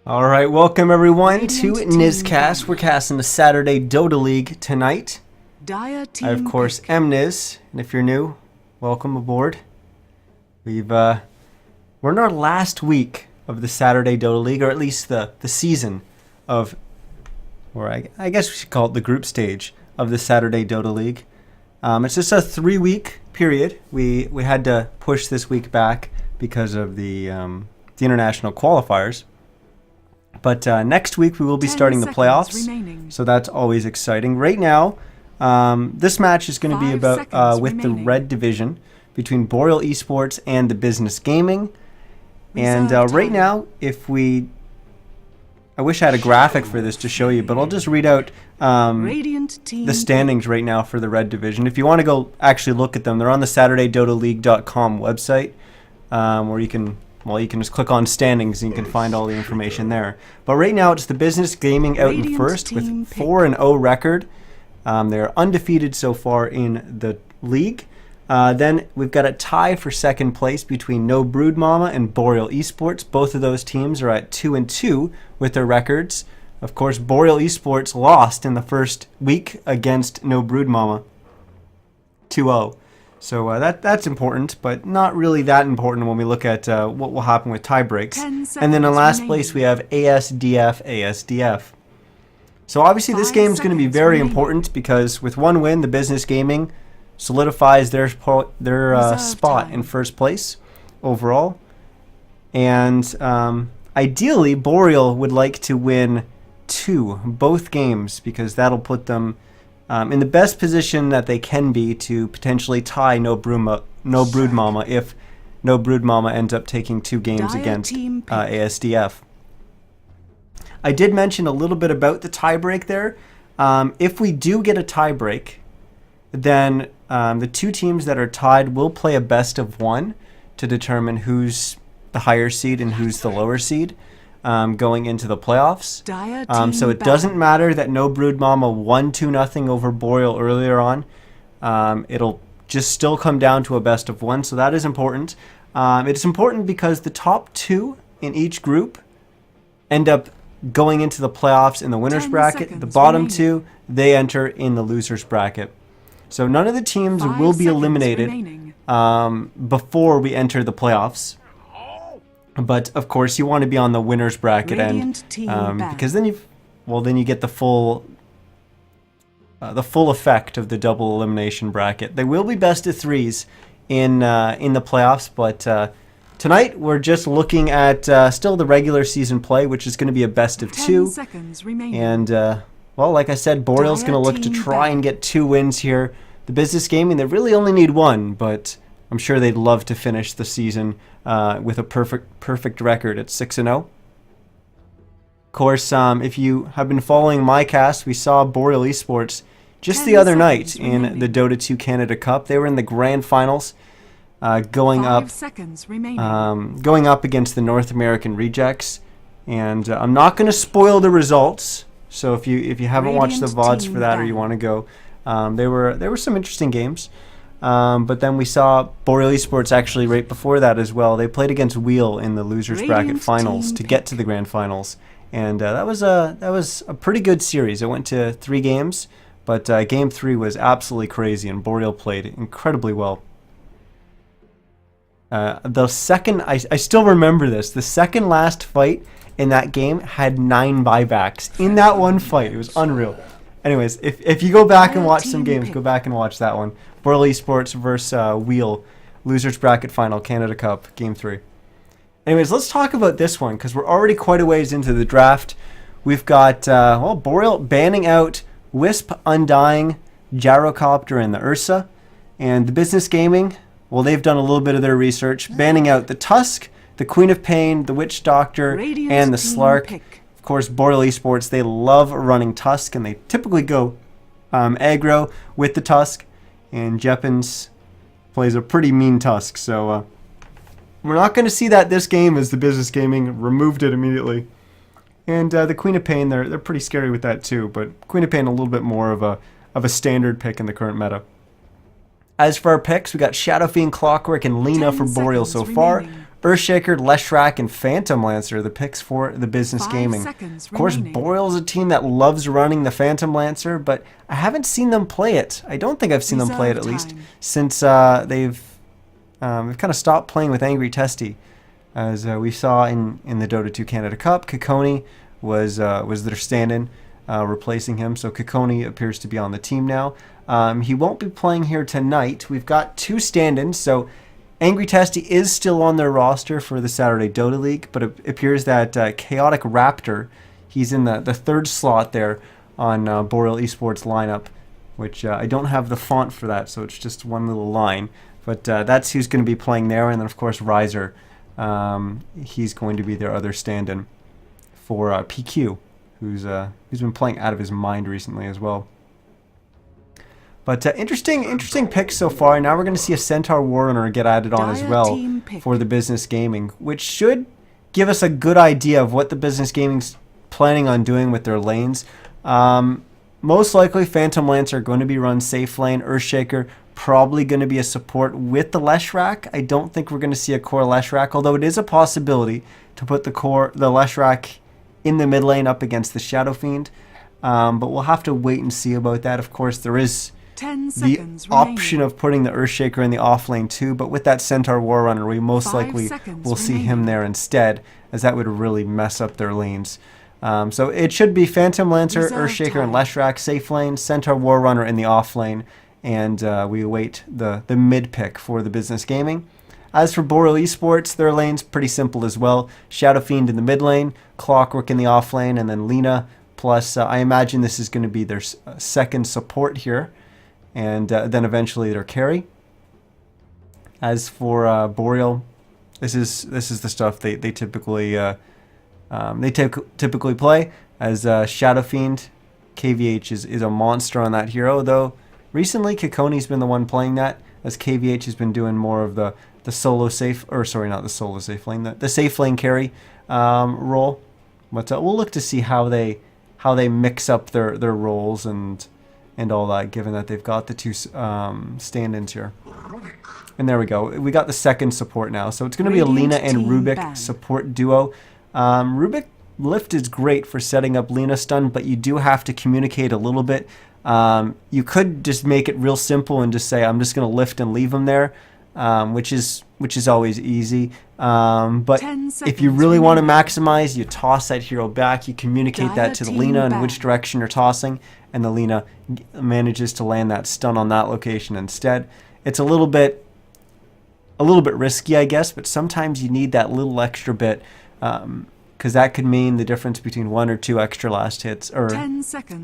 Alright, welcome everyone to NizCast. We're casting the Saturday Dota League tonight. I, of course, am Niz, and if you're new, welcome aboard. We're in our last week of the Saturday Dota League, or at least the season of, or I guess we should call it the group stage of the Saturday Dota League. It's just a 3-week period. We had to push this week back because of the international qualifiers. But next week we will be starting the playoffs, so that's always exciting. Right now, this match is going to be about with the red division between Boreal eSports and the Business Gaming. And right now, I wish I had a graphic for this to show you, but I'll just read out the standings right now for the red division. If you want to go actually look at them, they're on the SaturdayDotaLeague.com website, where you can just click on standings and you can find all the information there. But right now it's the Business Gaming out in first with 4-0 record. They're undefeated so far in the league. Then we've got a tie for second place between No Brood Mama and Boreal eSports. Both of those teams are at 2-2 with their records. Of course, Boreal eSports lost in the first week against No Brood Mama, 2-0. So that's important, but not really that important when we look at what will happen with tie breaks. And then in last place, we have ASDF. So obviously this game is going to be very important because with one win, the Business Gaming solidifies their spot in first place overall. And ideally, Boreal would like to win both games, because that'll put them in the best position that they can be to potentially tie No Brood Mama if No Brood Mama ends up taking 2 games against ASDF. I did mention a little bit about the tiebreak there. If we do get a tiebreak, then the 2 teams that are tied will play a best of 1 to determine who's the higher seed and who's the lower seed going into the playoffs. So it doesn't matter that No Brood Mama won 2-0 over Boreal earlier on. It'll just still come down to a best of 1, so that is important. It's important because the top 2 in each group end up going into the playoffs in the winner's bracket. The bottom 2, they enter in the loser's bracket. So none of the teams will be eliminated before we enter the playoffs. But of course, you want to be on the winner's bracket end, because then you get the full effect of the double elimination bracket. They will be best of 3s in the playoffs, but tonight we're just looking at still the regular season play, which is going to be a best of 2. And well, like I said, Boreal's going to look to try and get 2 wins here. The Business Gaming, they really only need 1, but I'm sure they'd love to finish the season with a perfect record at 6-0. Of course, if you have been following my cast, we saw Boreal eSports just the other night in the Dota 2 Canada Cup. They were in the grand finals, going up against the North American Rejects. And I'm not going to spoil the results. So if you haven't watched the VODs for that, or you want to go, there were some interesting games. But then we saw Boreal eSports actually right before that as well. They played against Wheel in the losers bracket finals to get to the grand finals, and that was a pretty good series. It went to 3 games, but game 3 was absolutely crazy, and Boreal played incredibly well. The second, I still remember this, the second last fight in that game had 9 buybacks in that one fight. It was unreal. Anyways, if you go back and watch some games, go back and watch that one. Boreal eSports versus Wheel, losers bracket final, Canada Cup, game 3. Anyways, let's talk about this one, because we're already quite a ways into the draft. We've got Boreal banning out Wisp, Undying, Gyrocopter, and the Ursa. And the Business Gaming, well, they've done a little bit of their research, banning out the Tusk, the Queen of Pain, the Witch Doctor, and the Slark. Of course, Boreal eSports, they love running Tusk, and they typically go aggro with the Tusk. And Jeppins plays a pretty mean Tusk, so we're not going to see that this game, as the Business Gaming removed it immediately. And the Queen of Pain, they're pretty scary with that too, but Queen of Pain a little bit more of a standard pick in the current meta. As for our picks, we got Shadow Fiend, Clockwork, and Lena for Boreal so far. Earthshaker, Leshrac, and Phantom Lancer, the picks for the Business Gaming. Of course, Boreal's a team that loves running the Phantom Lancer, but I haven't seen them play it. I don't think I've seen them play it, at least, since they've kind of stopped playing with Angry Testy. As we saw in the Dota 2 Canada Cup, Kikoni was their stand-in, replacing him. So Kikoni appears to be on the team now. He won't be playing here tonight. We've got 2 stand-ins, so Angry Testy is still on their roster for the Saturday Dota League, but it appears that Chaotic Raptor, he's in the 3rd slot there on Boreal eSports lineup, which I don't have the font for that, so it's just one little line. But that's who's going to be playing there, and then of course Riser, he's going to be their other stand-in for PQ, who's been playing out of his mind recently as well. But interesting picks so far. Now we're going to see a Centaur Warrunner get added on as well for the Business Gaming, which should give us a good idea of what the Business Gaming's planning on doing with their lanes. Most likely, Phantom Lancer are going to be run safe lane. Earthshaker probably going to be a support with the Leshrac. I don't think we're going to see a core Leshrac, although it is a possibility to put the Leshrac in the mid lane up against the Shadow Fiend. But we'll have to wait and see about that. Of course, there is the option of putting the Earthshaker in the off lane too, but with that Centaur Warrunner, we most likely will see him there instead, as that would really mess up their lanes. So it should be Phantom Lancer, Earthshaker, and Leshrac safe lane, Centaur Warrunner in the off lane, and we await the mid pick for the Business Gaming. As for Boreal eSports, their lane's pretty simple as well. Shadow Fiend in the mid lane, Clockwork in the off lane, and then Lina. Plus, I imagine this is going to be their second support here, and then eventually their carry. As for Boreal, this is the stuff they typically typically play. As Shadow Fiend, KVH is a monster on that hero. Though recently Kikoni's been the one playing that, as KVH has been doing more of the solo safe, or sorry, not the solo safe lane, the safe lane carry role. But we'll look to see how they mix up their roles and all that, given that they've got the 2 stand-ins here. And there we go. We got the second support now. So it's going to be a Lina and Rubik support duo. Rubik lift is great for setting up Lina stun, but you do have to communicate a little bit. You could just make it real simple and just say, I'm just going to lift and leave him there, which is always easy. But if you really want to maximize, you toss that hero back, you communicate that to the Lina in which direction you're tossing, and the Lina manages to land that stun on that location instead. It's a little bit risky, I guess, but sometimes you need that little extra bit, because that could mean the difference between 1 or 2 extra last hits, or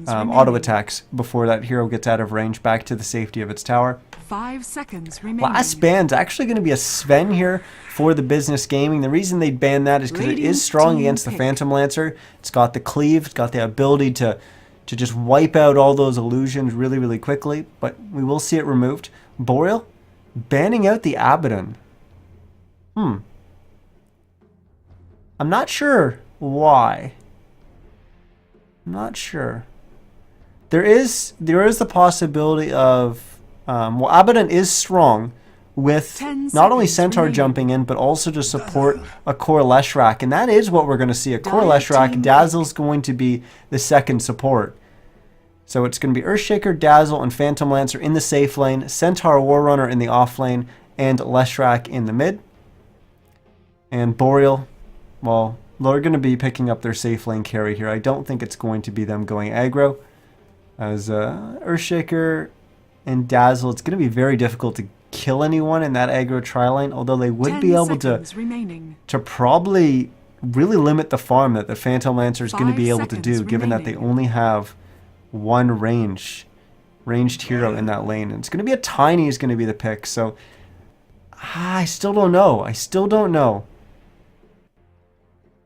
auto attacks before that hero gets out of range back to the safety of its tower. 5 seconds remaining. Last ban's actually going to be a Sven here for the Business Gaming. The reason they banned that is because it is strong against the Phantom Lancer. It's got the cleave, it's got the ability to just wipe out all those illusions really, really quickly, but we will see it removed. Boreal banning out the Abaddon. I'm not sure why. I'm not sure. There is the possibility of well, Abaddon is strong with not only Centaur jumping in, but also to support a core Leshrac, and that is what we're going to see. A core Leshrac. Dazzle's going to be the second support. So it's going to be Earthshaker, Dazzle, and Phantom Lancer in the safe lane, Centaur Warrunner in the off lane, and Leshrac in the mid. And Boreal, well, they're going to be picking up their safe lane carry here. I don't think it's going to be them going aggro. As Earthshaker and Dazzle, it's going to be very difficult to kill anyone in that aggro tri-lane, although they would be able to probably really limit the farm that the Phantom Lancer is going to be able to do, given that they only have one ranged hero in that lane. And it's going to be a Tiny is going to be the pick, so I still don't know. I still don't know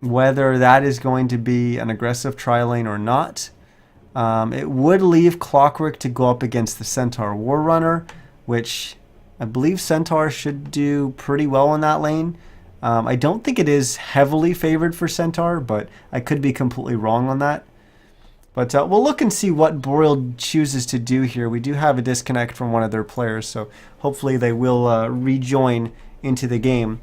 whether that is going to be an aggressive tri-lane or not. It would leave Clockwork to go up against the Centaur Warrunner, which I believe Centaur should do pretty well in that lane. I don't think it is heavily favored for Centaur, but I could be completely wrong on that. But we'll look and see what Boreal chooses to do here. We do have a disconnect from one of their players, so hopefully they will rejoin into the game.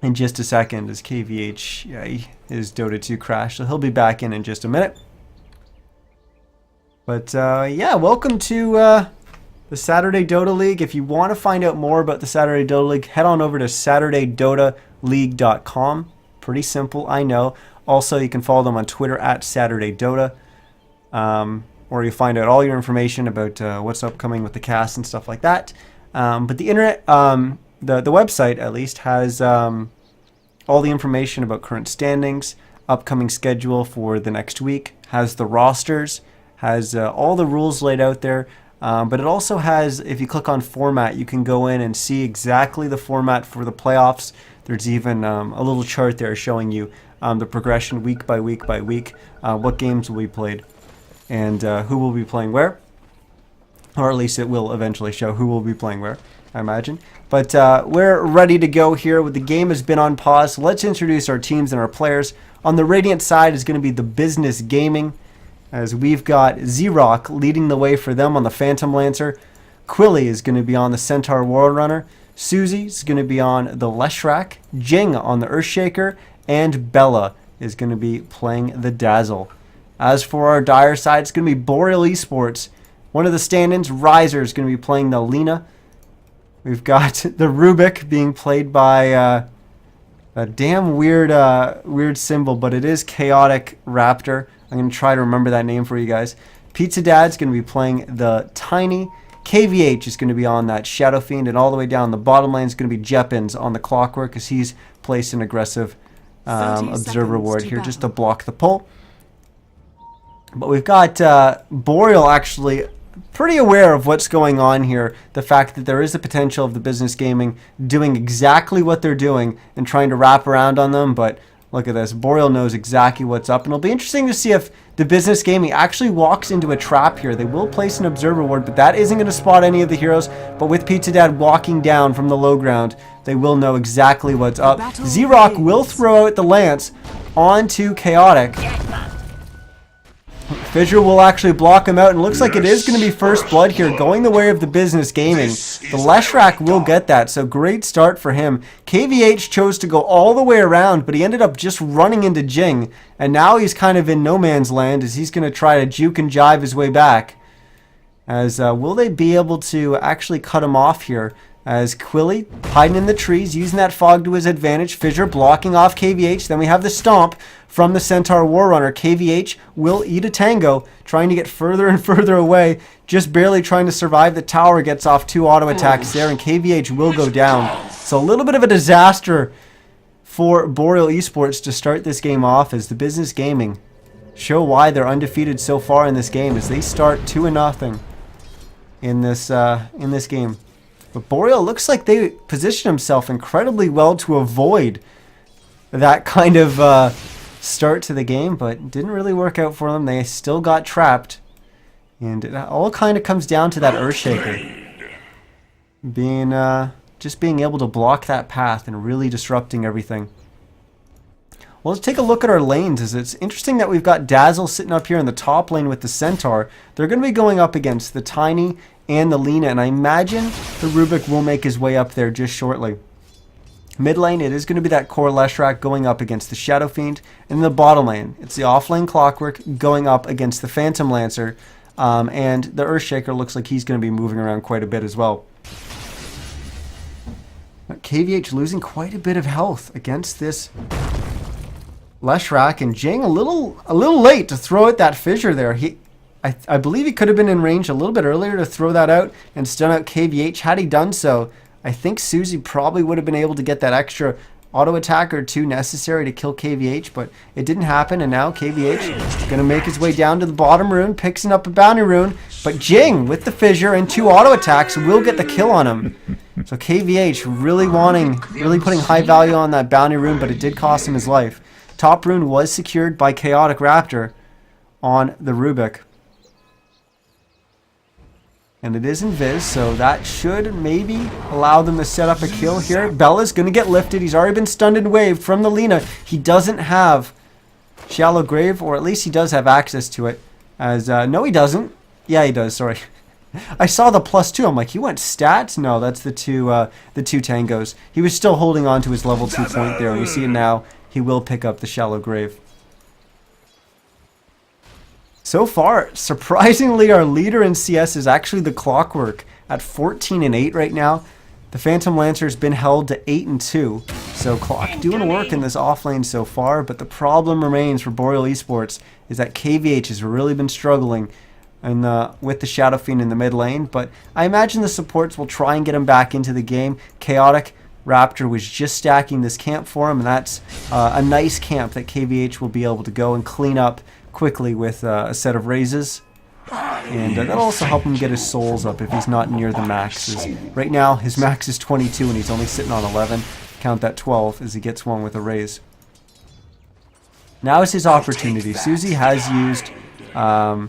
in just a second as KVH, his Dota 2 crashed, so he'll be back in just a minute. But yeah, welcome to the Saturday Dota League. If you want to find out more about the Saturday Dota League, head on over to SaturdayDotaLeague.com. Pretty simple, I know. Also, you can follow them on Twitter at SaturdayDota, where you find out all your information about what's upcoming with the cast and stuff like that. But the internet, the website at least, has all the information about current standings, upcoming schedule for the next week, has the rosters, has all the rules laid out there. But it also has, if you click on format, you can go in and see exactly the format for the playoffs. There's even a little chart there showing you the progression week by week by week, what games will be played, and who will be playing where. Or at least it will eventually show who will be playing where, I imagine. But we're ready to go here. The game has been on pause. So let's introduce our teams and our players. On the Radiant side is going to be the Business Gaming, as we've got Z-Rock leading the way for them on the Phantom Lancer. Quilly is going to be on the Centaur Warrunner. Susie is going to be on the Leshrac. Jing on the Earthshaker. And Bella is going to be playing the Dazzle. As for our Dire side, it's going to be Boreal eSports. One of the stand-ins, Riser, is going to be playing the Lena. We've got the Rubik being played by a damn weird symbol, but it is Chaotic Raptor. I'm going to try to remember that name for you guys. Pizza Dad's going to be playing the Tiny. KVH is going to be on that Shadow Fiend, and all the way down the bottom lane is going to be Jeppins on the Clockwork, as he's placed an aggressive observer ward here just to block the pull. But we've got Boreal actually pretty aware of what's going on here. The fact that there is the potential of the Business Gaming doing exactly what they're doing and trying to wrap around on them. But look at this. Boreal knows exactly what's up. And it'll be interesting to see if the Business Gaming actually walks into a trap here. They will place an observer ward, but that isn't going to spot any of the heroes. But with Pizza Dad walking down from the low ground, they will know exactly what's up. Z-Rock will throw out the Lance onto Chaotic. Fissure will actually block him out, and it looks like it is going to be first blood here, going the way of the Business Gaming. The Leshrac will get that, so great start for him. KVH chose to go all the way around, but he ended up just running into Jing, and now he's kind of in no man's land as he's going to try to juke and jive his way back. As will they be able to actually cut him off here? As Quilly hiding in the trees, using that fog to his advantage. Fissure blocking off KVH. Then we have the Stomp from the Centaur Warrunner. KVH will eat a tango, trying to get further and further away. Just barely trying to survive. The tower gets off 2 auto attacks there, and KVH will go down. So a little bit of a disaster for Boreal eSports to start this game off, as the Business Gaming show why they're undefeated so far in this game, as they start 2-0 in this game. But Boreal looks like they positioned himself incredibly well to avoid that kind of start to the game, but didn't really work out for them. They still got trapped. And it all kind of comes down to that Earthshaker just being able to block that path and really disrupting everything. Well, let's take a look at our lanes. As it's interesting that we've got Dazzle sitting up here in the top lane with the Centaur. They're going to be going up against the Tiny and the Lena, and I imagine the Rubik will make his way up there just shortly. Mid lane, it is going to be that core Leshrac going up against the Shadow Fiend. And in the bottom lane, it's the off-lane Clockwork going up against the Phantom Lancer. And the Earthshaker looks like he's going to be moving around quite a bit as well. KVH losing quite a bit of health against this Leshrac, and Jing a little late to throw out that Fissure there. I believe he could have been in range a little bit earlier to throw that out and stun out KVH. Had he done so, I think Susie probably would have been able to get that extra auto attack or 2 necessary to kill KVH, but it didn't happen, and now KVH is going to make his way down to the bottom rune, picking up a bounty rune, but Jing with the Fissure and 2 auto attacks will get the kill on him. So KVH really putting high value on that bounty rune, but it did cost him his life. Top rune was secured by Chaotic Raptor on the Rubik. And it is invis, so that should maybe allow them to set up a kill here. Bella's going to get lifted. He's already been stunned and waved from the Lena. He doesn't have Shallow Grave, or at least he does have access to it. As no, he doesn't. Yeah, he does, sorry. I saw the +2. I'm like, he went stats? No, that's the two tangos. He was still holding on to his level 2 point there. And you see it now. He will pick up the shallow grave. So far, surprisingly, our leader in CS is actually the Clockwork at 14-8 right now. The Phantom Lancer's been held to 8-2. So Clock doing work in this off lane so far, but the problem remains for Boreal eSports is that KVH has really been struggling with the Shadow Fiend in the mid lane, but I imagine the supports will try and get him back into the game. Chaotic Raptor was just stacking this camp for him, and that's a nice camp that KVH will be able to go and clean up quickly with a set of raises. And that'll also help him get his souls up if he's not near the maxes. Right now, his max is 22 and he's only sitting on 11. Count that 12 as he gets one with a raise. Now is his opportunity. Susie has used a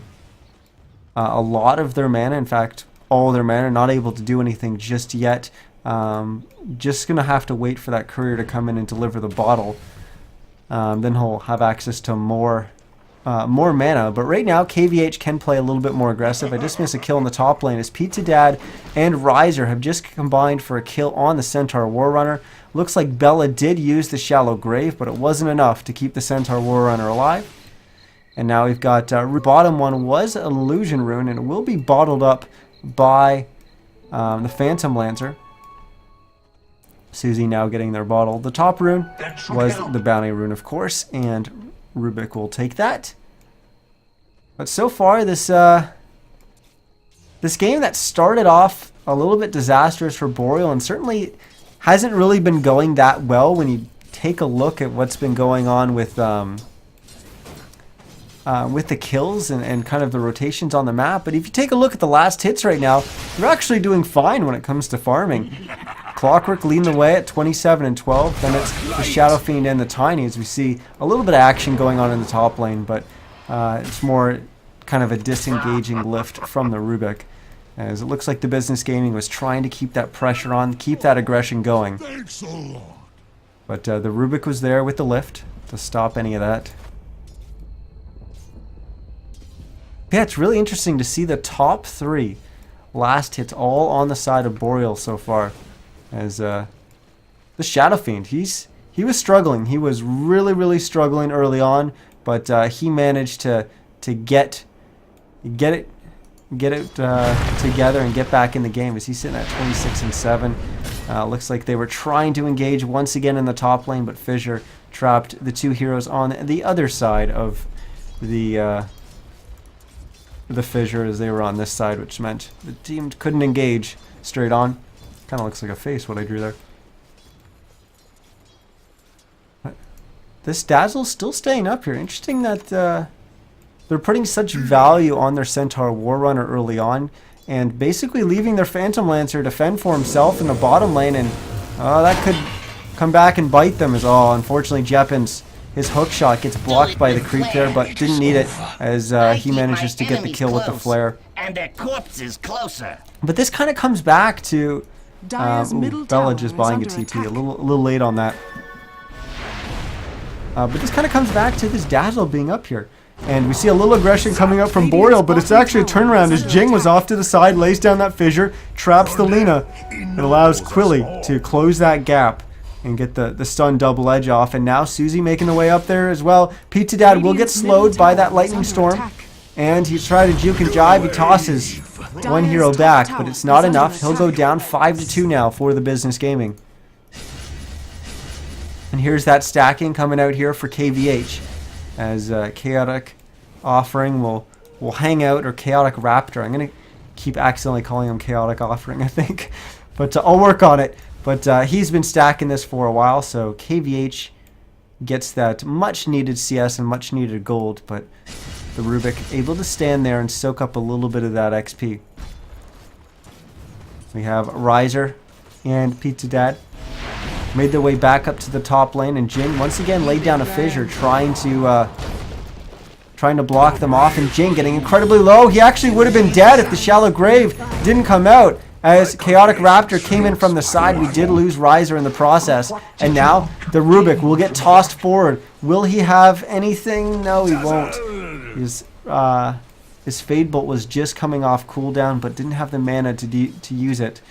lot of their mana. In fact, all their mana. Not able to do anything just yet. Just going to have to wait for that courier to come in and deliver the bottle. Then he'll have access to more mana, but right now KVH can play a little bit more aggressive. I just missed a kill in the top lane as Pizza Dad and Riser have just combined for a kill on the Centaur Warrunner. Looks like Bella did use the Shallow Grave, but it wasn't enough to keep the Centaur Warrunner alive. And now we've got bottom one was an Illusion Rune, and it will be bottled up by the Phantom Lancer. Susie now getting their bottle. The top rune was the Bounty Rune, of course, and Rubik will take that. But so far, this game that started off a little bit disastrous for Boreal and certainly hasn't really been going that well when you take a look at what's been going on with the kills and kind of the rotations on the map. But if you take a look at the last hits right now, they're actually doing fine when it comes to farming. Clockwork leading the way at 27 and 12. Then it's the Shadow Fiend and the Tiny as we see a little bit of action going on in the top lane, but it's more kind of a disengaging lift from the Rubik, as it looks like the Business Gaming was trying to keep that pressure on, keep that aggression going. But the Rubik was there with the lift to stop any of that. Yeah, it's really interesting to see the top three last hits all on the side of Boreal so far. As the Shadow Fiend, he was struggling. He was really struggling early on, but he managed to get it together and get back in the game. As he's sitting at 26 and 7. Looks like they were trying to engage once again in the top lane, but Fissure trapped the two heroes on the other side of the Fissure as they were on this side, which meant the team couldn't engage straight on. Kind of looks like a face what I drew there. This Dazzle's still staying up here. Interesting that they're putting such value on their Centaur Warrunner early on and basically leaving their Phantom Lancer to fend for himself in the bottom lane, and that could come back and bite them as unfortunately Jeppins, his hook shot gets blocked by the creep there, but didn't need it as he manages to get the kill with the flare. And their corpse is closer. But this kind of comes back to Bella just buying a TP, a little late on that. But this kind of comes back to this Dazzle being up here. And we see a little aggression coming up from Boreal, but it's actually a turnaround as Jing was off to the side, lays down that fissure, traps the Lina. It allows Quilly to close that gap and get the stun double edge off. And now Susie making the way up there as well. Pizza Dad will get slowed by that lightning storm. And he's trying to juke and jive. He tosses one hero back, but it's not enough. He'll go down 5-2 now for the Business Gaming. And here's that stacking coming out here for KVH as Chaotic Offering will hang out, or Chaotic Raptor. I'm going to keep accidentally calling him Chaotic Offering, I think. But I'll work on it. But he's been stacking this for a while, so KVH gets that much needed CS and much needed gold, but the Rubik able to stand there and soak up a little bit of that XP. We have Riser and Pizza Dad made their way back up to the top lane, and Jing once again laid down a fissure trying to block them off, and Jing getting incredibly low. He actually would have been dead if the Shallow Grave didn't come out. As Chaotic Raptor came in from the side, we did lose Riser in the process, and now the Rubik will get tossed forward. Will he have anything? No, he won't. He's His Fade Bolt was just coming off cooldown, but didn't have the mana to use it.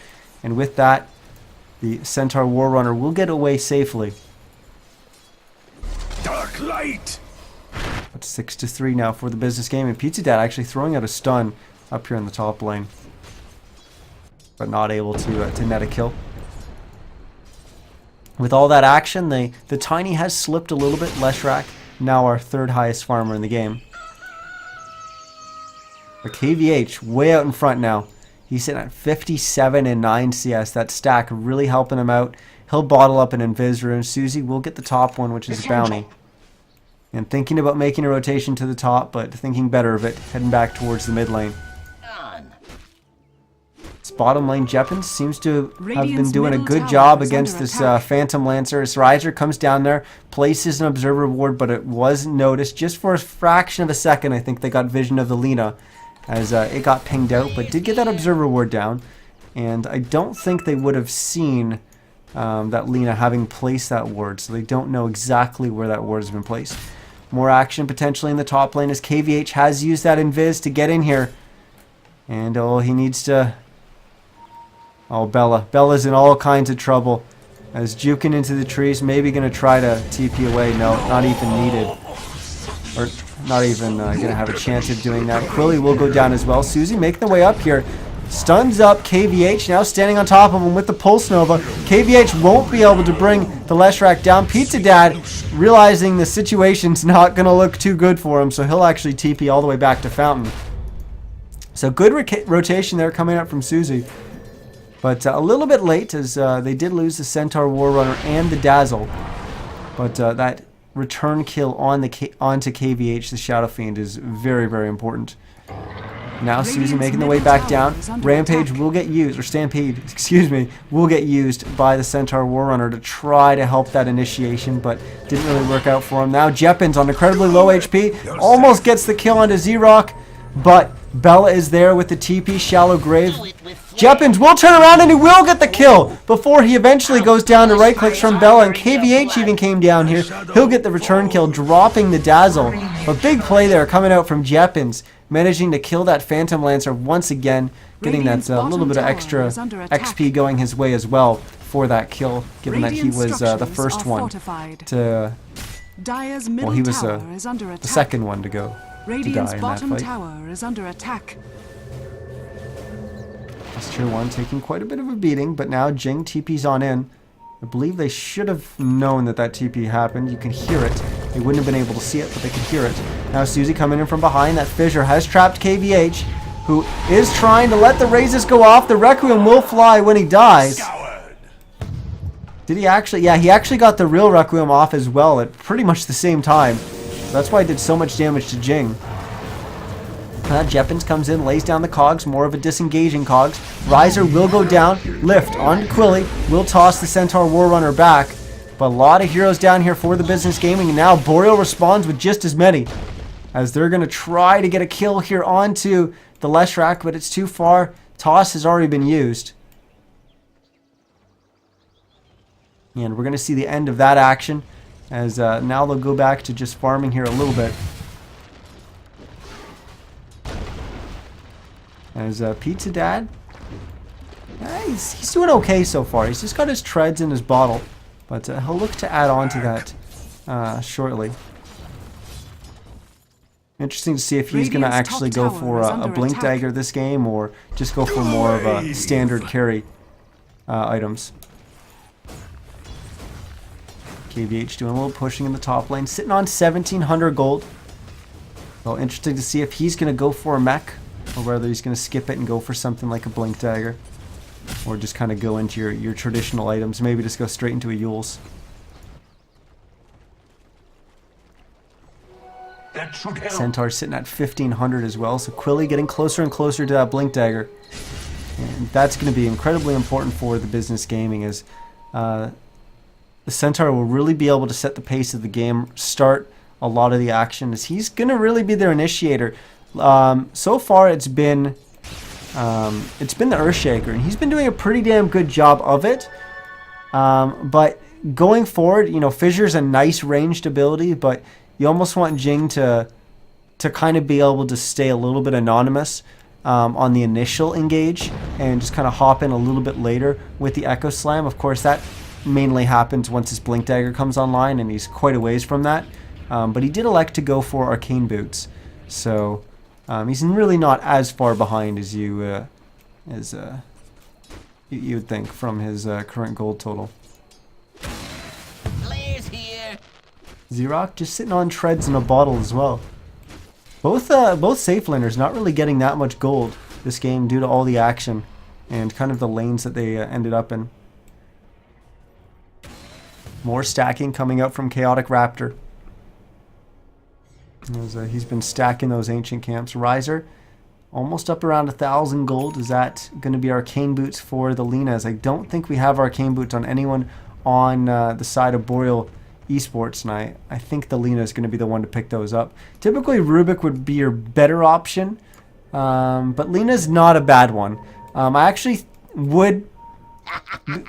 And with that, the Centaur War Runner will get away safely. Dark light. It's 6-3 now for the Business Game, and Pizza Dad actually throwing out a stun up here in the top lane, but not able to net a kill. With all that action, the Tiny has slipped a little bit. Leshrac, now our third highest farmer in the game. But KVH way out in front now. He's sitting at 57 and 9 CS. That stack really helping him out. He'll bottle up an Invis Rune. Susie will get the top one, which is a bounty. And thinking about making a rotation to the top, but thinking better of it, heading back towards the mid lane. This bottom lane, Jeppins seems to have been doing a good job against this Phantom Lancer. His Riser comes down there, places an Observer Ward, but it was noticed just for a fraction of a second. I think they got vision of the Lina as it got pinged out, but did get that Observer Ward down. And I don't think they would have seen that Lina having placed that ward, so they don't know exactly where that ward has been placed. More action potentially in the top lane as KVH has used that Invis to get in here. And oh, he needs to... Oh, Bella. Bella's in all kinds of trouble. As juking into the trees, maybe going to try to TP away. No, not even needed. Or not even going to have a chance of doing that. Quilly will go down as well. Susie making the way up here. Stuns up KVH, now standing on top of him with the Pulse Nova. KVH won't be able to bring the Leshrac down. Pizza Dad realizing the situation's not going to look too good for him, so he'll actually TP all the way back to Fountain. So good rotation there coming up from Susie. But a little bit late as they did lose the Centaur War Runner and the Dazzle. But that return kill on onto KVH, the Shadow Fiend, is very, very important. Now Susie making the way back down. Rampage will get used, or Stampede, excuse me, will get used by the Centaur War Runner to try to help that initiation, but didn't really work out for him. Now Jeppins on incredibly low HP, almost gets the kill onto Z-Rock, but Bella is there with the TP, Shallow Grave. Jeppins will turn around and he will get the kill before he eventually goes down to right clicks from Bella, and KVH even came down here. He'll get the return kill, dropping the Dazzle. But big play there coming out from Jeppins, managing to kill that Phantom Lancer once again, getting that little bit of extra XP going his way as well for that kill, given that he was the first one to... Well, he was the second one to go. Radiant's bottom tower is under attack. That's Tier 1 taking quite a bit of a beating, but now Jing TP's on in. I believe they should have known that that TP happened. You can hear it. They wouldn't have been able to see it, but they could hear it. Now Susie coming in from behind. That fissure has trapped KVH, who is trying to let the raises go off. The Requiem will fly when he dies. Did he actually? Yeah, he actually got the real Requiem off as well at pretty much the same time. That's why it did so much damage to Jing. Jeppins comes in, lays down the cogs, more of a disengaging cogs. Riser will go down, lift on Quilly, will toss the Centaur War Runner back. But a lot of heroes down here for the Business Gaming, and now Boreal responds with just as many, as they're going to try to get a kill here onto the Leshrac, but it's too far. Toss has already been used. And we're going to see the end of that action, as now they'll go back to just farming here a little bit. As Pizza Dad, he's doing okay so far. He's just got his treads in his bottle, but he'll look to add on to that shortly. Interesting to see if he's going to actually go for a Blink Dagger this game, or just go for more of a standard carry items. KVH doing a little pushing in the top lane, sitting on 1,700 gold. Well, interesting to see if he's going to go for a mech, or whether he's going to skip it and go for something like a Blink Dagger, or just kind of go into your traditional items, maybe just go straight into a Yule's. Centaur sitting at 1,500 as well, so Quilly getting closer and closer to that Blink Dagger. And that's going to be incredibly important for the Business Gaming, as the Centaur will really be able to set the pace of the game, start a lot of the action, as he's going to really be their initiator. So far it's been the Earthshaker, and he's been doing a pretty damn good job of it. But going forward, you know, Fissure's a nice ranged ability, but you almost want Jing to to kind of be able to stay a little bit anonymous on the initial engage and just kind of hop in a little bit later with the Echo Slam. Of course, that mainly happens once his Blink Dagger comes online, and he's quite a ways from that. But he did elect to go for Arcane Boots, so he's really not as far behind as you would think from his current gold total. Players here. Xerox just sitting on treads in a bottle as well. Both safe laners not really getting that much gold this game due to all the action and kind of the lanes that they ended up in. More stacking coming out from Chaotic Raptor. He's been stacking those ancient camps. Riser almost up around 1,000 gold. Is that going to be Arcane Boots for the Linas? I don't think we have Arcane Boots on anyone on the side of Boreal eSports, and I think the Lina is going to be the one to pick those up. Typically Rubik would be your better option, but Lina's not a bad one. I actually would,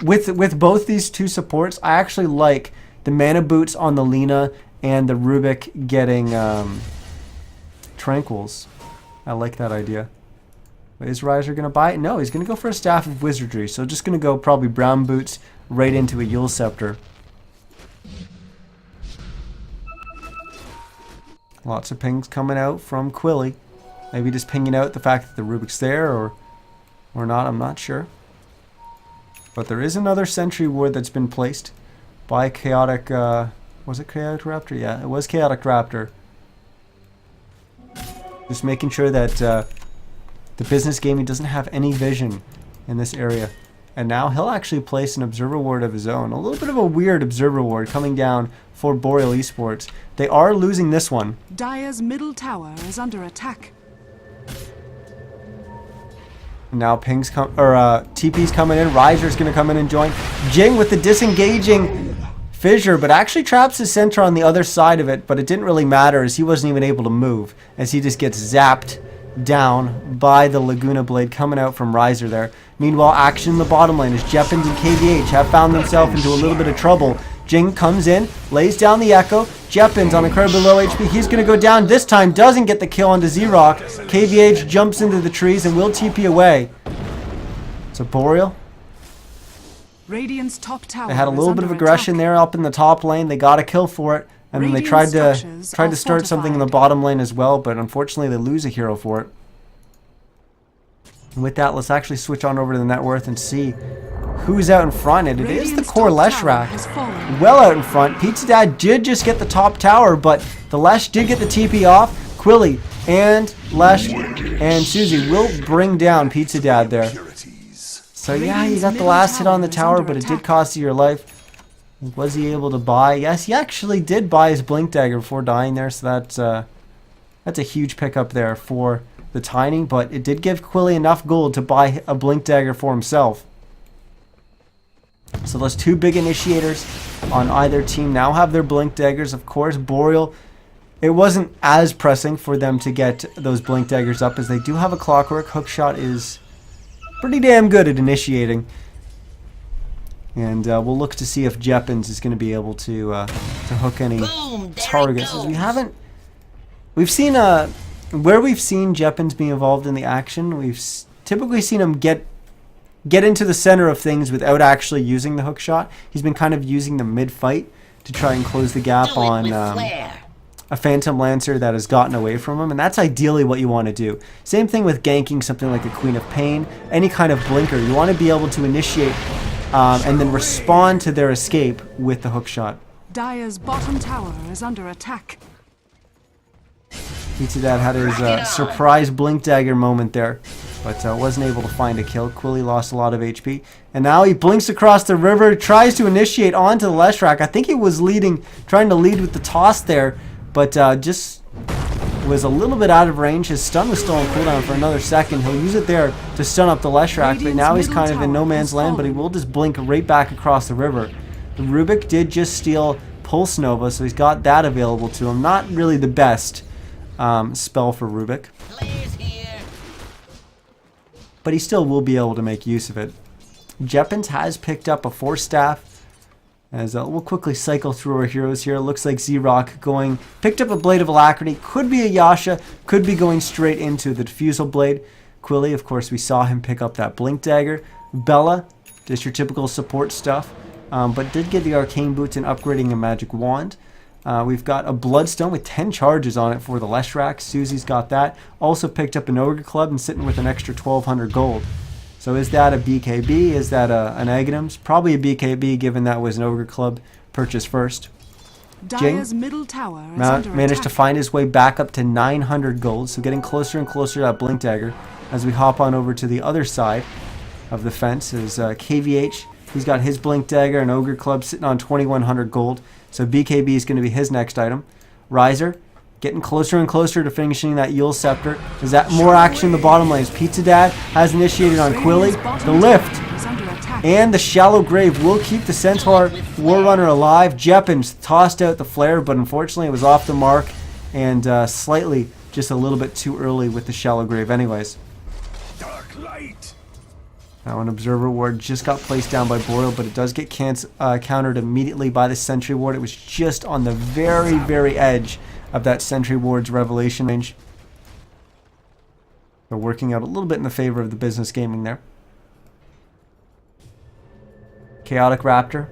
with both these two supports, I actually like the mana boots on the Lina and the Rubik getting Tranquils. I like that idea. But is Riser going to buy it? No, he's going to go for a Staff of Wizardry, so just going to go probably brown boots right into a Yule Scepter. Lots of pings coming out from Quilly. Maybe just pinging out the fact that the Rubik's there or not, I'm not sure. But there is another Sentry Ward that's been placed by Chaotic... was it Chaotic Raptor? Yeah, it was Chaotic Raptor. Just making sure that the business gaming doesn't have any vision in this area. And now he'll actually place an Observer Ward of his own. A little bit of a weird Observer Ward coming down for Boreal eSports. They are losing this one. Dire's middle tower is under attack. Now TP's coming in. Riser's going to come in and join. Jing with the disengaging fissure, but actually traps his center on the other side of it, but it didn't really matter as he wasn't even able to move, as he just gets zapped down by the Laguna Blade coming out from Riser there. Meanwhile, action in the bottom lane as Jeppins and KVH have found themselves into a little bit of trouble. Jing comes in, lays down the Echo. Jeppins on incredibly low HP. He's going to go down this time, doesn't get the kill onto Xerox. KVH jumps into the trees and will TP away. So Boreal, Radiant's top tower they had a little bit of aggression there up in the top lane. They got a kill for it, and then they tried to start something in the bottom lane as well, but unfortunately they lose a hero for it. And with that, let's actually switch on over to the net worth and see who's out in front. And it is the core Leshrac. Well out in front. Pizza Dad did just get the top tower, but the Lesh did get the TP off. Quilly and Lesh and Susie will bring down Pizza Dad there. So yeah, you got the last hit on the tower, but it did cost you your life. Was he able to buy? Yes, he actually did buy his Blink Dagger before dying there, so that's a huge pickup there for the Tiny, but it did give Quilly enough gold to buy a Blink Dagger for himself. So those two big initiators on either team now have their Blink Daggers. Of course, Boreal, it wasn't as pressing for them to get those Blink Daggers up, as they do have a Clockwork. Hookshot is pretty damn good at initiating. And we'll look to see if Jeppins is going to be able to hook any targets. As we've seen where we've seen Jeppins be involved in the action, we've typically seen him get into the center of things without actually using the hookshot. He's been kind of using the mid-fight to try and close the gap on a Phantom Lancer that has gotten away from him, and that's ideally what you want to do. Same thing with ganking something like a Queen of Pain, any kind of blinker. You want to be able to initiate and then respond to their escape with the hookshot. Dire's bottom tower is under attack. Pizza Dad had his surprise Blink Dagger moment there, but wasn't able to find a kill. Quilly lost a lot of HP, and now he blinks across the river, tries to initiate onto the Leshrac. I think he was trying to lead with the toss there, but just was a little bit out of range. His stun was still on cooldown for another second. He'll use it there to stun up the Leshrac, but now he's kind of in no man's land, but he will just blink right back across the river. The Rubik did just steal Pulse Nova, so he's got that available to him. Not really the best spell for Rubik, but he still will be able to make use of it. Jeppins has picked up a Force Staff, As we'll quickly cycle through our heroes here. It looks like Z-Rock picked up a Blade of Alacrity. Could be a Yasha. Could be going straight into the Diffusal Blade. Quilly, of course, we saw him pick up that Blink Dagger. Bella, just your typical support stuff. But did get the Arcane Boots and upgrading a Magic Wand. We've got a Bloodstone with 10 charges on it for the Leshrac. Susie's got that. Also picked up an Ogre Club and sitting with an extra 1,200 gold. So is that a BKB? Is that an Aghanims? Probably a BKB, given that was an Ogre Club purchased first. Dire's middle tower is under managed attack. to find his way back up to 900 gold, so getting closer and closer to that Blink Dagger. As we hop on over to the other side of the fence is KVH. He's got his Blink Dagger and Ogre Club sitting on 2,100 gold. So BKB is going to be his next item. Riser, getting closer and closer to finishing that Yule Scepter. Is that more action in the bottom lanes? Pizza Dad has initiated on Quilly. The lift and the Shallow Grave will keep the Centaur Warrunner alive. Jeppins tossed out the flare, but unfortunately it was off the mark and slightly just a little bit too early with the Shallow Grave anyways. Dark light. Now an Observer Ward just got placed down by Boreal, but it does get countered immediately by the Sentry Ward. It was just on the very, very edge of that Sentry Ward's Revelation range. So working out a little bit in the favor of the Business Gaming there. Chaotic Raptor,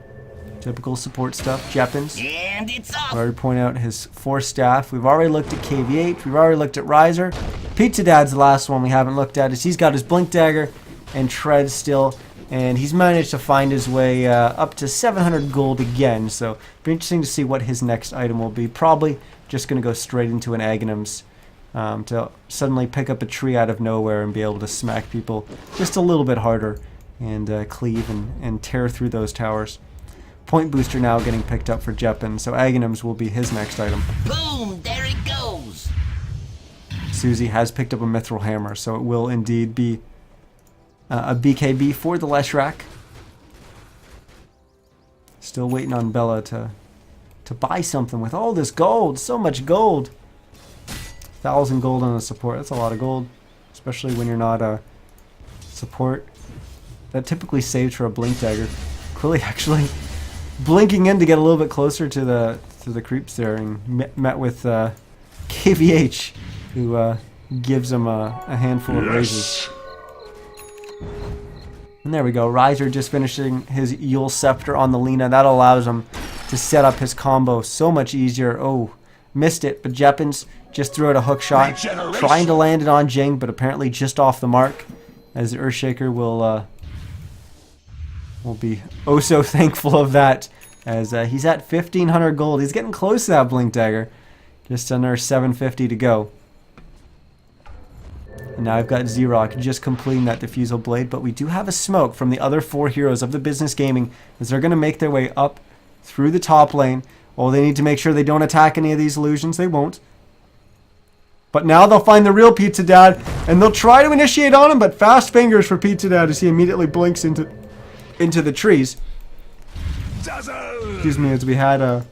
typical support stuff. Jeppins, And it's I off. already pointed out his 4 staff. We've already looked at KVH. We've already looked at Riser. Pizza Dad's the last one we haven't looked at. He's got his Blink Dagger and Tread still, and he's managed to find his way up to 700 gold again. So be interesting to see what his next item will be. Probably just going to go straight into an Aghanims to suddenly pick up a tree out of nowhere and be able to smack people just a little bit harder and cleave and tear through those towers. Point Booster now getting picked up for Jeppin, so Aghanims will be his next item. Boom, there it goes. Susie has picked up a Mithril Hammer, so it will indeed be a BKB for the Leshrac. Still waiting on Bella to buy something with all this gold. So much gold. 1,000 gold on the support. That's a lot of gold, especially when you're not a support. That typically saves for a Blink Dagger. Quilly actually blinking in to get a little bit closer to the creeps there, and met with KVH, who gives him a handful of raises. And there we go. Riser just finishing his Yule Scepter on the Lina. That allows him to set up his combo so much easier. Oh, missed it, but Jeppins just threw out a hook shot, trying to land it on Jing, but apparently just off the mark. As the Earthshaker will be oh so thankful of that, as he's at 1,500 gold. He's getting close to that Blink Dagger. Just under 750 to go. And now I've got Z-Rock just completing that Diffusal Blade, but we do have a smoke from the other 4 heroes of the Business Gaming, as they're going to make their way up through the top lane. Oh, they need to make sure they don't attack any of these illusions. They won't. But now they'll find the real Pizza Dad, and they'll try to initiate on him, but fast fingers for Pizza Dad as he immediately blinks into the trees. Excuse me, as we had a